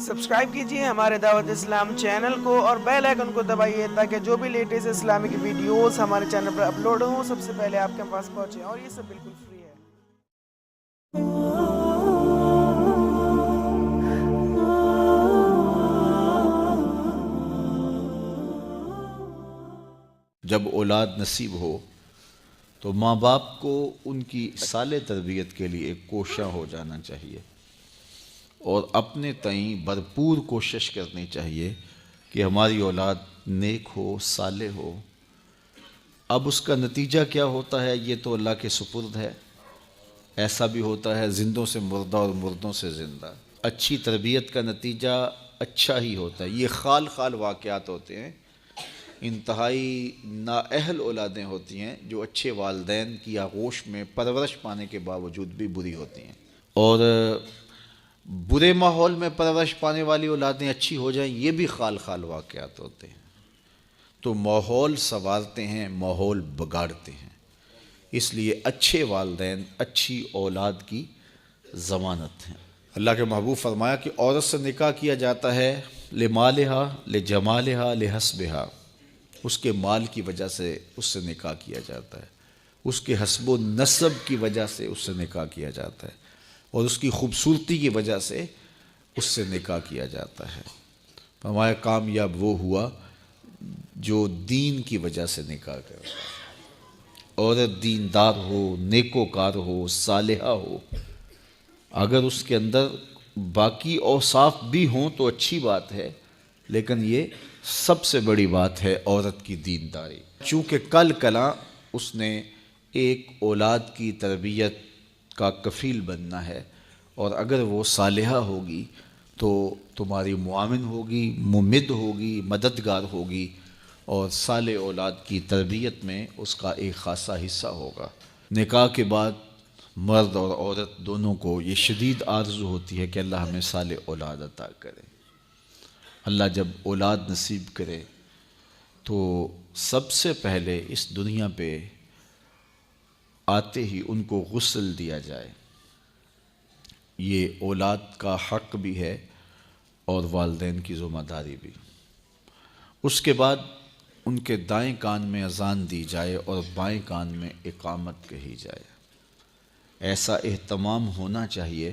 Subscribe کیجئے ہمارے دعوت اسلام چینل کو اور بیل آئیکن کو دبائیے تاکہ جو بھی لیٹسٹ اسلامک ویڈیوز ہمارے چینل پر اپلوڈ ہوں سب سے پہلے آپ کے پاس پہنچیں، اور یہ سب بالکل فری ہے۔ جب اولاد نصیب ہو تو ماں باپ کو ان کی صالح تربیت کے لیے کوشاں ہو جانا چاہیے اور اپنے تئیں بھرپور کوشش کرنی چاہیے کہ ہماری اولاد نیک ہو، صالح ہو۔ اب اس کا نتیجہ کیا ہوتا ہے یہ تو اللہ کے سپرد ہے۔ ایسا بھی ہوتا ہے زندوں سے مردہ اور مردوں سے زندہ۔ اچھی تربیت کا نتیجہ اچھا ہی ہوتا ہے۔ یہ خال خال واقعات ہوتے ہیں، انتہائی نااہل اولادیں ہوتی ہیں جو اچھے والدین کی آغوش میں پرورش پانے کے باوجود بھی بری ہوتی ہیں، اور برے ماحول میں پرورش پانے والی اولادیں اچھی ہو جائیں یہ بھی خال خال واقعات ہوتے ہیں۔ تو ماحول سنوارتے ہیں، ماحول بگاڑتے ہیں، اس لیے اچھے والدین اچھی اولاد کی ضمانت ہیں۔ اللہ کے محبوب فرمایا کہ عورت سے نکاح کیا جاتا ہے لمالہا، لجمالہا، لحسبہا، اس کے مال کی وجہ سے اس سے نکاح کیا جاتا ہے، اس کے حسب و نسب کی وجہ سے اس سے نکاح کیا جاتا ہے، اور اس کی خوبصورتی کی وجہ سے اس سے نکاح کیا جاتا ہے۔ فرمایا کامیاب وہ ہوا جو دین کی وجہ سے نکاح کرتا ہے۔ عورت دیندار ہو، نیکوکار ہو، صالحہ ہو، اگر اس کے اندر باقی اوصاف بھی ہوں تو اچھی بات ہے، لیکن یہ سب سے بڑی بات ہے عورت کی دینداری، چونکہ کل کلاں اس نے ایک اولاد کی تربیت کا کفیل بننا ہے، اور اگر وہ صالحہ ہوگی تو تمہاری معاون ہوگی، ممد ہوگی، مددگار ہوگی، اور صالح اولاد کی تربیت میں اس کا ایک خاصا حصہ ہوگا۔ نکاح کے بعد مرد اور عورت دونوں کو یہ شدید آرزو ہوتی ہے کہ اللہ ہمیں صالح اولاد عطا کرے۔ اللہ جب اولاد نصیب کرے تو سب سے پہلے اس دنیا پہ آتے ہی ان کو غسل دیا جائے، یہ اولاد کا حق بھی ہے اور والدین کی ذمہ داری بھی۔ اس کے بعد ان کے دائیں کان میں اذان دی جائے اور بائیں کان میں اقامت کہی جائے۔ ایسا اہتمام ہونا چاہیے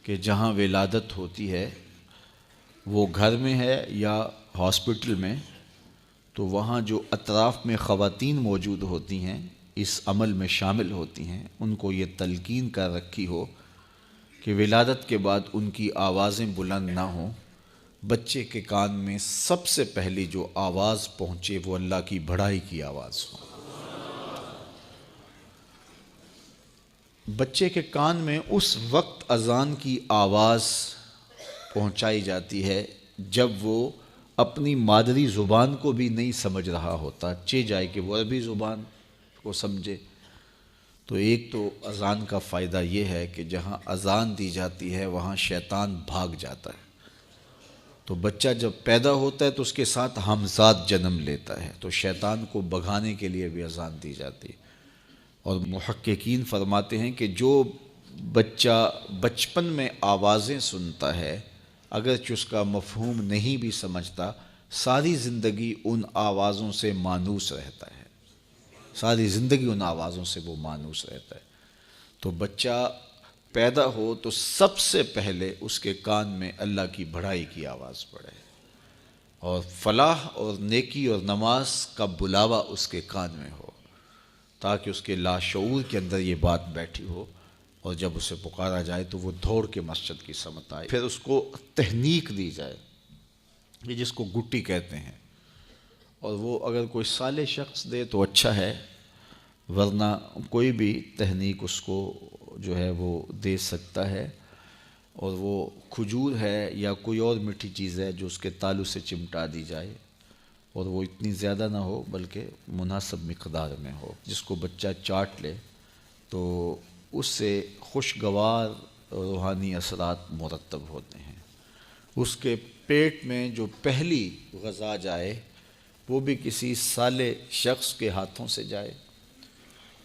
کہ جہاں ولادت ہوتی ہے وہ گھر میں ہے یا ہاسپٹل میں، تو وہاں جو اطراف میں خواتین موجود ہوتی ہیں اس عمل میں شامل ہوتی ہیں، ان کو یہ تلقین کر رکھی ہو کہ ولادت کے بعد ان کی آوازیں بلند نہ ہوں، بچے کے کان میں سب سے پہلی جو آواز پہنچے وہ اللہ کی بڑائی کی آواز ہو۔ بچے کے کان میں اس وقت اذان کی آواز پہنچائی جاتی ہے جب وہ اپنی مادری زبان کو بھی نہیں سمجھ رہا ہوتا، چہ جائے کہ وہ عربی زبان کو سمجھے۔ تو ایک تو اذان کا فائدہ یہ ہے کہ جہاں اذان دی جاتی ہے وہاں شیطان بھاگ جاتا ہے، تو بچہ جب پیدا ہوتا ہے تو اس کے ساتھ ہمزاد جنم لیتا ہے، تو شیطان کو بھگانے کے لیے بھی اذان دی جاتی ہے۔ اور محققین فرماتے ہیں کہ جو بچہ بچپن میں آوازیں سنتا ہے اگرچہ اس کا مفہوم نہیں بھی سمجھتا، ساری زندگی ان آوازوں سے مانوس رہتا ہے، ساری زندگی ان آوازوں سے وہ مانوس رہتا ہے۔ تو بچہ پیدا ہو تو سب سے پہلے اس کے کان میں اللہ کی بڑائی کی آواز پڑے، اور فلاح اور نیکی اور نماز کا بلاوا اس کے کان میں ہو، تاکہ اس کے لاشعور کے اندر یہ بات بیٹھی ہو، اور جب اسے پکارا جائے تو وہ دوڑ کے مسجد کی سمت آئے۔ پھر اس کو تہنیک دی جائے، یہ جس کو گٹی کہتے ہیں، اور وہ اگر کوئی صالح شخص دے تو اچھا ہے، ورنہ کوئی بھی تہنیک اس کو جو ہے وہ دے سکتا ہے، اور وہ کھجور ہے یا کوئی اور میٹھی چیز ہے جو اس کے تالو سے چمٹا دی جائے، اور وہ اتنی زیادہ نہ ہو بلکہ مناسب مقدار میں ہو، جس کو بچہ چاٹ لے تو اس سے خوشگوار روحانی اثرات مرتب ہوتے ہیں۔ اس کے پیٹ میں جو پہلی غذا جائے وہ بھی کسی صالح شخص کے ہاتھوں سے جائے،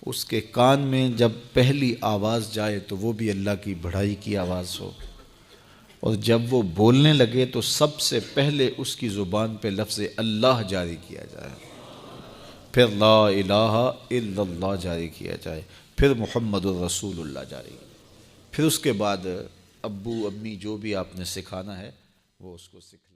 اس کے کان میں جب پہلی آواز جائے تو وہ بھی اللہ کی بڑائی کی آواز ہو، اور جب وہ بولنے لگے تو سب سے پہلے اس کی زبان پہ لفظ اللہ جاری کیا جائے، پھر لا الہ الا اللہ جاری کیا جائے، پھر محمد الرسول اللہ جاری، پھر اس کے بعد ابو امی جو بھی آپ نے سکھانا ہے وہ اس کو سکھ